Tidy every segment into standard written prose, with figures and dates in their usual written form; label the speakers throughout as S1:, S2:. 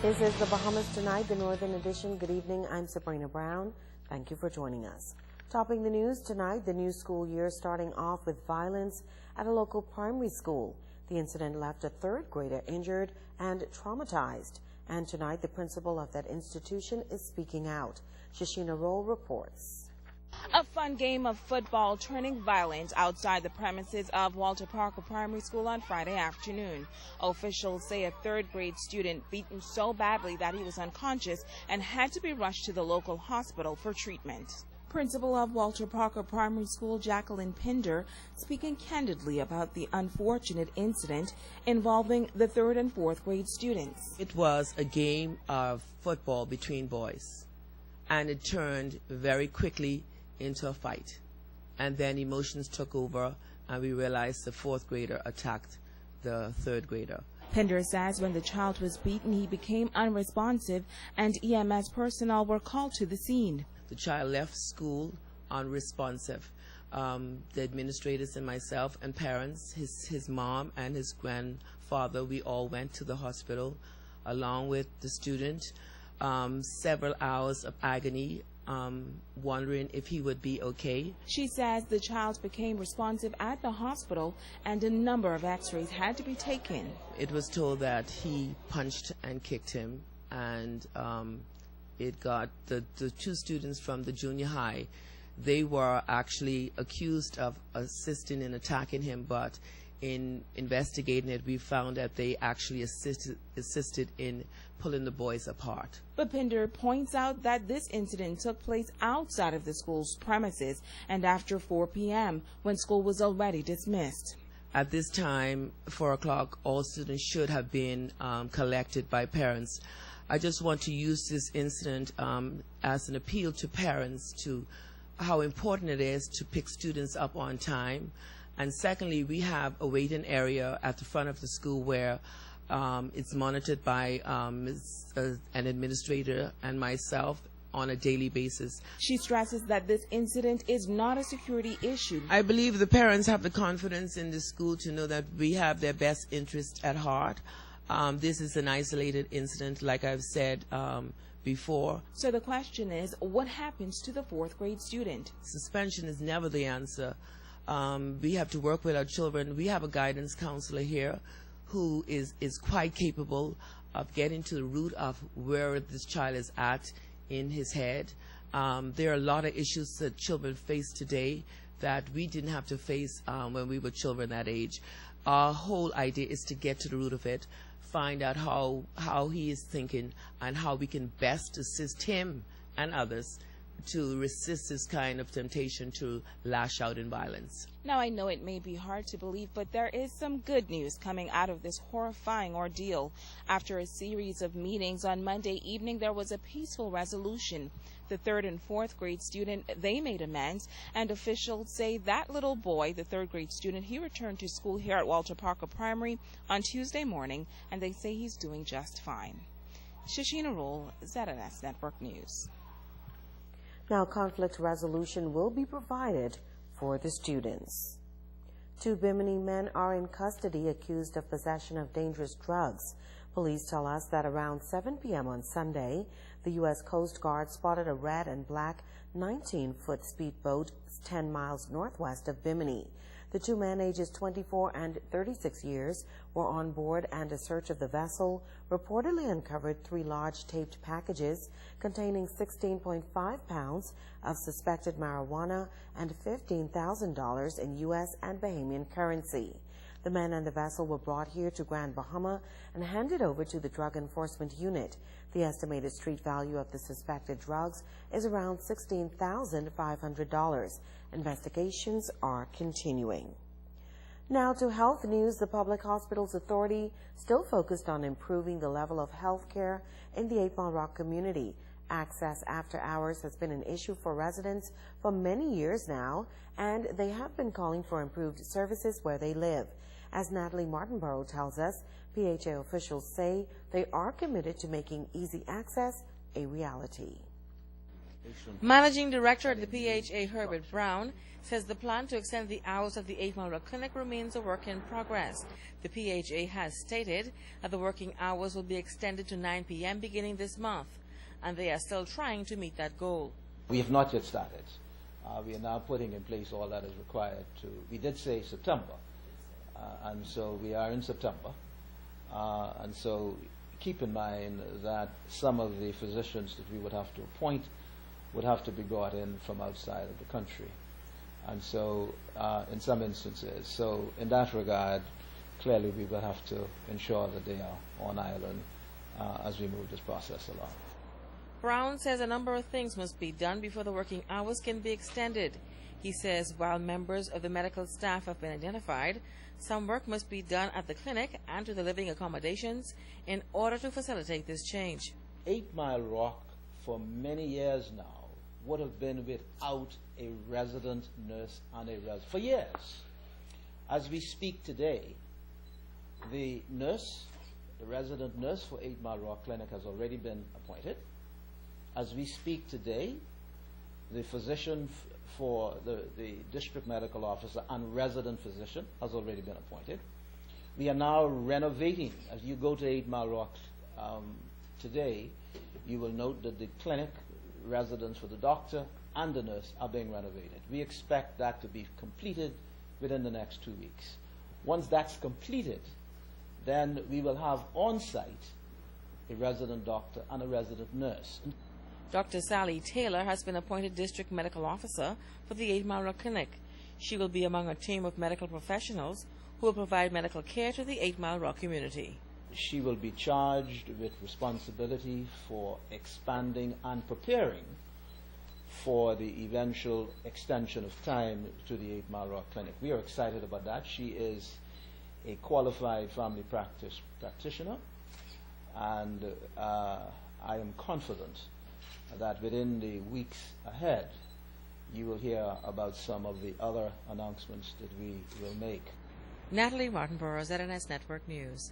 S1: This is the Bahamas Tonight, the Northern Edition. Good evening. I'm Sabrina Brown. Thank you for joining us. Topping the news tonight, the new school year starting off with violence at a local primary school. The incident left a third grader injured and traumatized. And tonight, the principal of that institution is speaking out. Shashina Roll reports.
S2: A fun game of football turning violent outside the premises of Walter Parker Primary School on Friday afternoon. Officials say a third-grade student beaten so badly that he was unconscious and had to be rushed to the local hospital for treatment. Principal of Walter Parker Primary School, Jacqueline Pinder, speaking candidly about the unfortunate incident involving the third and fourth grade students.
S3: It was a game of football between boys, and it turned very quickly into a fight, and then emotions took over and we realized the fourth grader attacked the third grader.
S2: Pinder says when the child was beaten, he became unresponsive and EMS personnel were called to the scene.
S3: The child left school unresponsive. The administrators and myself and parents, his mom and his grandfather, we all went to the hospital along with the student. Several hours of agony, wondering if he would be okay.
S2: She says the child became responsive at the hospital and a number of x-rays had to be taken.
S3: It was told that he punched and kicked him, and it got the two students from the junior high. They were actually accused of assisting in attacking him, but in investigating it, we found that they actually assisted in pulling the boys apart.
S2: But Pinder points out that this incident took place outside of the school's premises and after 4 p.m. when school was already dismissed.
S3: At this time, 4 o'clock, all students should have been collected by parents. I just want to use this incident as an appeal to parents to how important it is to pick students up on time. And secondly, we have a waiting area at the front of the school where it's monitored by an administrator and myself on a daily basis.
S2: She stresses that this incident is not a security issue.
S3: I believe the parents have the confidence in the school to know that we have their best interest at heart. This is an isolated incident, like I've said before.
S2: So the question is, what happens to the fourth grade student?
S3: Suspension is never the answer. We have to work with our children. We have a guidance counselor here who is quite capable of getting to the root of where this child is at in his head. There are a lot of issues that children face today that we didn't have to face when we were children that age. Our whole idea is to get to the root of it, find out how he is thinking and how we can best assist him and others to resist this kind of temptation to lash out in violence.
S2: Now, I know it may be hard to believe, but there is some good news coming out of this horrifying ordeal. After a series of meetings on Monday evening, there was a peaceful resolution. The third and fourth grade student, they made amends, and officials say that little boy, the third grade student, he returned to school here at Walter Parker Primary on Tuesday morning, and they say he's doing just fine. Shashina Roll, ZNS Network News.
S1: Now, conflict resolution will be provided for the students. 2 Bimini men are in custody accused of possession of dangerous drugs. Police tell us that around 7 p.m. on Sunday, the U.S. Coast Guard spotted a red and black 19-foot speedboat 10 miles northwest of Bimini. The 2 men, ages 24 and 36 years, were on board, and a search of the vessel reportedly uncovered 3 large taped packages containing 16.5 pounds of suspected marijuana and $15,000 in U.S. and Bahamian currency. The men and the vessel were brought here to Grand Bahama and handed over to the Drug Enforcement Unit. The estimated street value of the suspected drugs is around $16,500. Investigations are continuing. Now to health news. The Public Hospitals Authority still focused on improving the level of health care in the 8 Mile Rock community. Access after hours has been an issue for residents for many years now, and they have been calling for improved services where they live. As Natalie Martinborough tells us, PHA officials say they are committed to making easy access a reality.
S4: Managing Director at the PHA, Herbert Brown, says the plan to extend the hours of the 8 Mile Rock Clinic remains a work in progress. The PHA has stated that the working hours will be extended to 9 p.m. beginning this month, and they are still trying to meet that goal.
S5: We have not yet started. We are now putting in place all that is required to, we did say September, and so we are in September, and so keep in mind that some of the physicians that we would have to appoint would have to be brought in from outside of the country, and so in some instances. So in that regard, clearly we will have to ensure that they are on island as we move this process along.
S4: Brown says a number of things must be done before the working hours can be extended. He says while members of the medical staff have been identified, some work must be done at the clinic and to the living accommodations in order to facilitate this change.
S5: 8 Mile Rock for many years now would have been without a resident nurse and a resident for years. As we speak today, the nurse, the resident nurse for 8 Mile Rock Clinic has already been appointed. As we speak today, the physician for the district medical officer and resident physician has already been appointed. We are now renovating. As you go to 8 Mile Rock today, you will note that the clinic, residence for the doctor and the nurse are being renovated. We expect that to be completed within the next 2 weeks. Once that's completed, then we will have on-site a resident doctor and a resident nurse.
S4: Dr. Sally Taylor has been appointed District Medical Officer for the 8 Mile Rock Clinic. She will be among a team of medical professionals who will provide medical care to the 8 Mile Rock community.
S5: She will be charged with responsibility for expanding and preparing for the eventual extension of time to the 8 Mile Rock Clinic. We are excited about that. She is a qualified family practice practitioner, and I am confident that within the weeks ahead you will hear about some of the other announcements that we will make.
S4: Natalie Martinborough, ZNS Network News.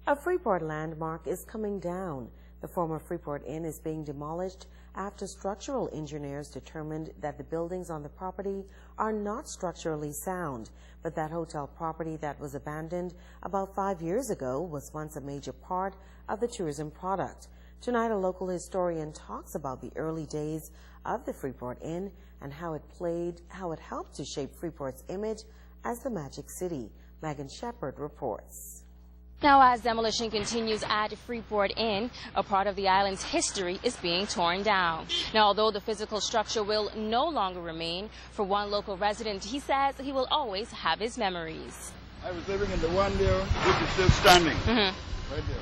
S1: A Freeport landmark is coming down. The former Freeport Inn is being demolished after structural engineers determined that the buildings on the property are not structurally sound, but that hotel property that was abandoned about 5 years ago was once a major part of the tourism product. Tonight, a local historian talks about the early days of the Freeport Inn and how it helped to shape Freeport's image as the Magic City. Megan Shepard reports.
S6: Now, as demolition continues at Freeport Inn, a part of the island's history is being torn down. Now, although the physical structure will no longer remain, for one local resident, he says he will always have his memories.
S7: I was living in the one there, which is still standing. Right there.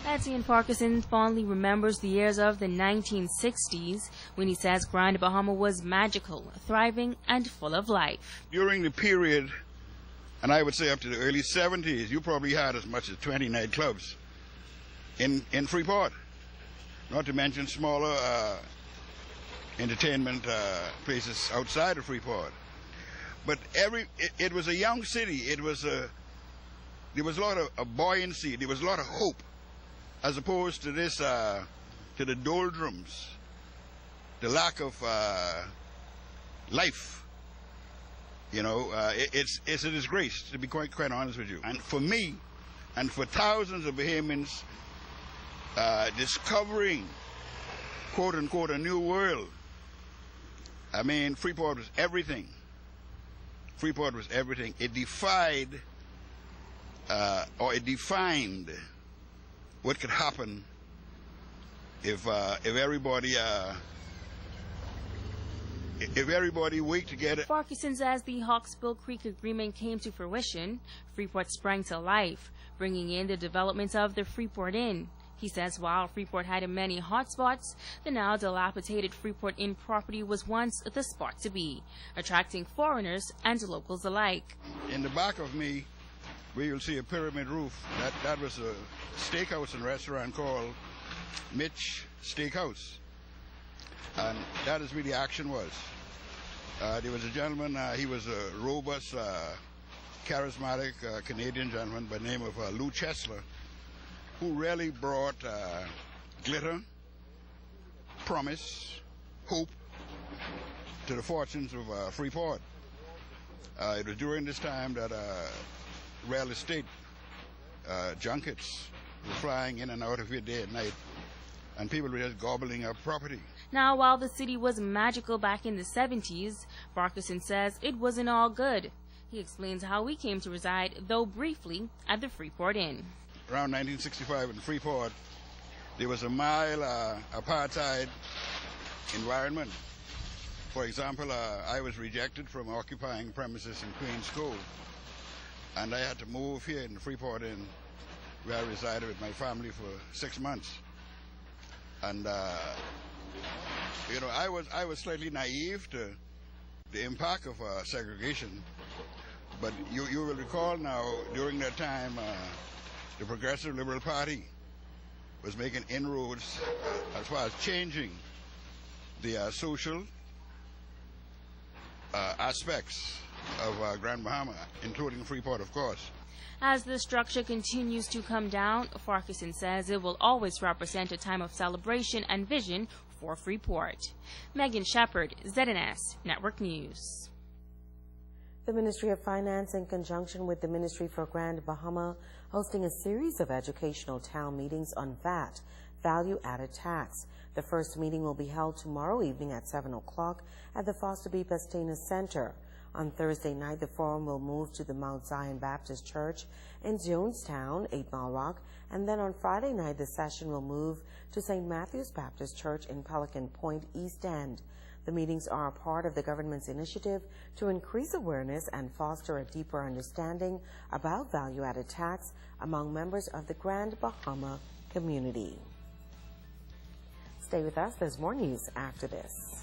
S6: Etienne Parkinson fondly remembers the years of the 1960s when he says Grand Bahama was magical, thriving, and full of life.
S7: During the period, and I would say up to the early 70s, you probably had as much as 20 nightclubs in Freeport, not to mention smaller entertainment places outside of Freeport. But it was a young city. There was a lot of buoyancy. There was a lot of hope, as opposed to this, to the doldrums, the lack of life. You know, it's a disgrace, to be quite honest with you. And for me, and for thousands of Bahamians discovering, quote unquote, a new world, I mean, Freeport was everything. Freeport was everything. It defied, or it defined what could happen if everybody worked together.
S6: Parkinson says the Hawksbill Creek Agreement came to fruition. Freeport sprang to life, bringing in the development of the Freeport Inn. He says while Freeport had many hotspots, the now dilapidated Freeport Inn property was once the spot to be, attracting foreigners and locals alike.
S7: In the back of me, where you'll see a pyramid roof, that was a steakhouse and restaurant called Mitch Steakhouse. And that is where the action was. There was a gentleman, he was a robust, charismatic Canadian gentleman by the name of Lou Chesler, who really brought glitter, promise, hope to the fortunes of Freeport. It was during this time that real estate junkets were flying in and out of here day and night, and people were just gobbling up property.
S6: Now, while the city was magical back in the 70s, Farquharson says it wasn't all good. He explains how he came to reside, though briefly, at the Freeport Inn.
S7: Around 1965 in Freeport, there was a mild apartheid environment. For example, I was rejected from occupying premises in Queens Cove, and I had to move here in the Freeport Inn, where I resided with my family for 6 months. And you know, I was slightly naive to the impact of segregation, but you will recall now, during that time, the Progressive Liberal Party was making inroads as far as changing the social aspects of Grand Bahama, including Freeport, of course.
S6: As the structure continues to come down, Farquharson says it will always represent a time of celebration and vision for Freeport. Megan Shepard, ZNS Network News.
S1: The Ministry of Finance, in conjunction with the Ministry for Grand Bahama, hosting a series of educational town meetings on VAT, value-added tax. The first meeting will be held tomorrow evening at 7 o'clock at the Foster B. Pestana Center. On Thursday night, the forum will move to the Mount Zion Baptist Church in Jonestown, 8 Mile Rock, and then on Friday night, the session will move to St. Matthew's Baptist Church in Pelican Point, East End. The meetings are a part of the government's initiative to increase awareness and foster a deeper understanding about value-added tax among members of the Grand Bahama community. Stay with us. There's more news after this.